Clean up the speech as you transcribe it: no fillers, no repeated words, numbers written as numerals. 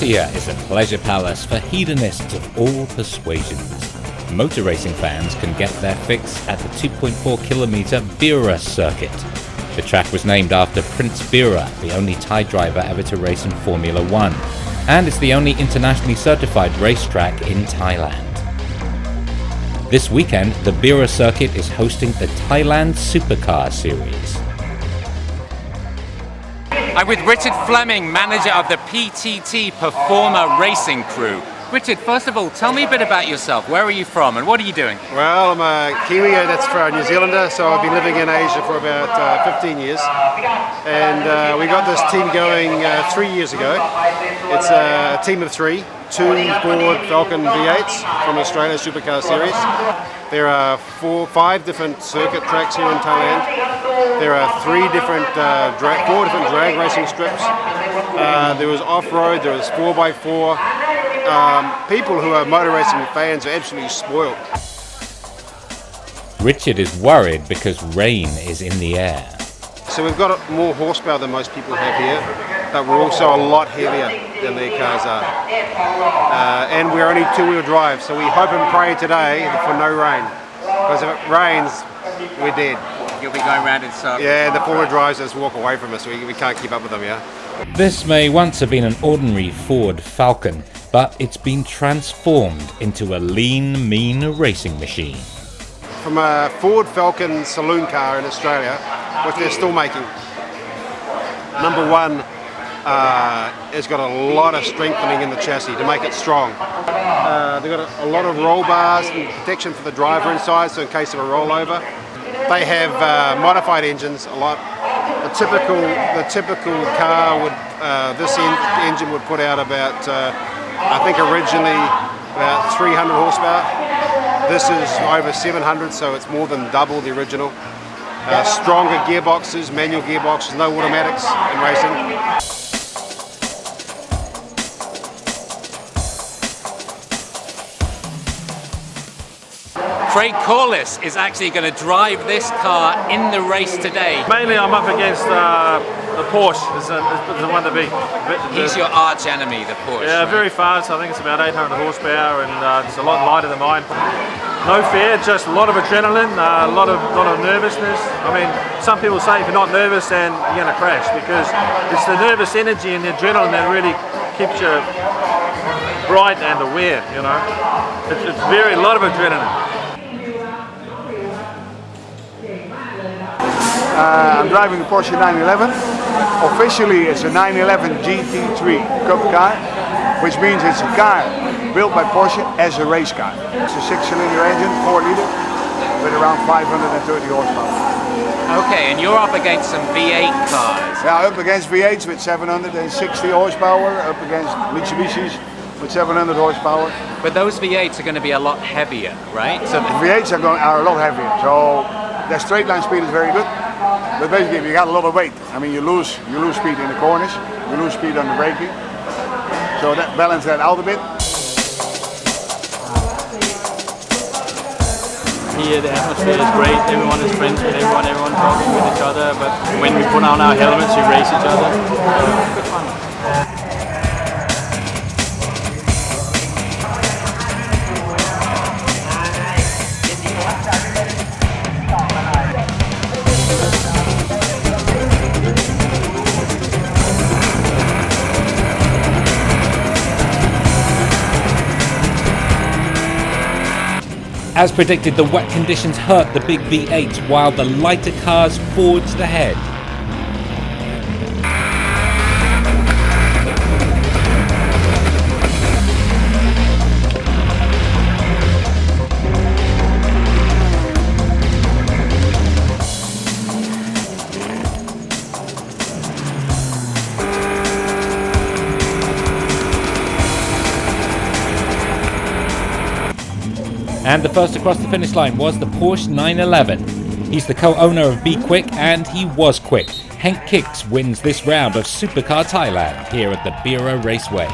Pattaya is a pleasure palace for hedonists of all persuasions. Motor racing fans can get their fix at the 2.4-kilometer Bira Circuit. The track was named after Prince Bira, the only Thai driver ever to race in Formula One, and it's the only internationally certified racetrack in Thailand. This weekend, the Bira Circuit is hosting the Thailand Supercar Series. I'm with Richard Fleming, manager of the PTT Performer Racing Crew. Richard, first of all, tell me a bit about yourself. Where are you from and what are you doing? Well, I'm a Kiwi, that's for a New Zealander, so I've been living in Asia for about 15 years. And we got this team going 3 years ago. It's a team of three, two Ford Falcon V8s from Australia Supercar Series. There are 5 different circuit tracks here in Thailand. There are 4 different drag racing strips. There was off-road, there was 4x4. People who are motor racing fans are absolutely spoiled. Richard is worried because rain is in the air. So we've got more horsepower than most people have here, but we're also a lot heavier than their cars are. And we're only 2-wheel drive, so we hope and pray today for no rain. Because if it rains, we're dead. You'll be going around in circles. Yeah, the 4-wheel drives just walk away from us. We can't keep up with them, yeah. This may once have been an ordinary Ford Falcon, but it's been transformed into a lean, mean racing machine. From a Ford Falcon saloon car in Australia, which they're still making. Number one, it's got a lot of strengthening in the chassis to make it strong. They've got a lot of roll bars and protection for the driver inside, so in case of a rollover. They have modified engines a lot. The typical car would, this engine would put out about, I think originally about 300 horsepower. This is over 700, so it's more than double the original. Stronger gearboxes, manual gearboxes, no automatics in racing. Craig Corliss is actually going to drive this car in the race today. Mainly I'm up against the Porsche, is the one to beat. He's your arch enemy, the Porsche. Yeah, right? Very fast. I think it's about 800 horsepower and it's a lot lighter than mine. No fear, just a lot of adrenaline, a lot of nervousness. I mean, some people say if you're not nervous then you're going to crash, because it's the nervous energy and the adrenaline that really keeps you bright and aware, you know. It's a lot of adrenaline. I'm driving a Porsche 911. Officially it's a 911 GT3 Cup car, which means it's a car built by Porsche as a race car. It's a 6-cylinder engine, 4 liter, with around 530 horsepower. Okay, and you're up against some V8 cars. Yeah, up against V8s with 760 horsepower, up against Mitsubishis with 700 horsepower. But those V8s are going to be a lot heavier, right? So the V8s are a lot heavier, so their straight line speed is very good. But basically, if you got a lot of weight, I mean, you lose speed in the corners, you lose speed on the braking. So that balance that out a bit. Here the atmosphere is great, everyone is friends with everyone talking with each other, but when we put on our helmets we race each other. So good fun. As predicted, the wet conditions hurt the big V8 while the lighter cars forged ahead. And the first across the finish line was the Porsche 911. He's the co-owner of B-Quik, and he was quick. Henk Kicks wins this round of Supercar Thailand here at the Bira Raceway.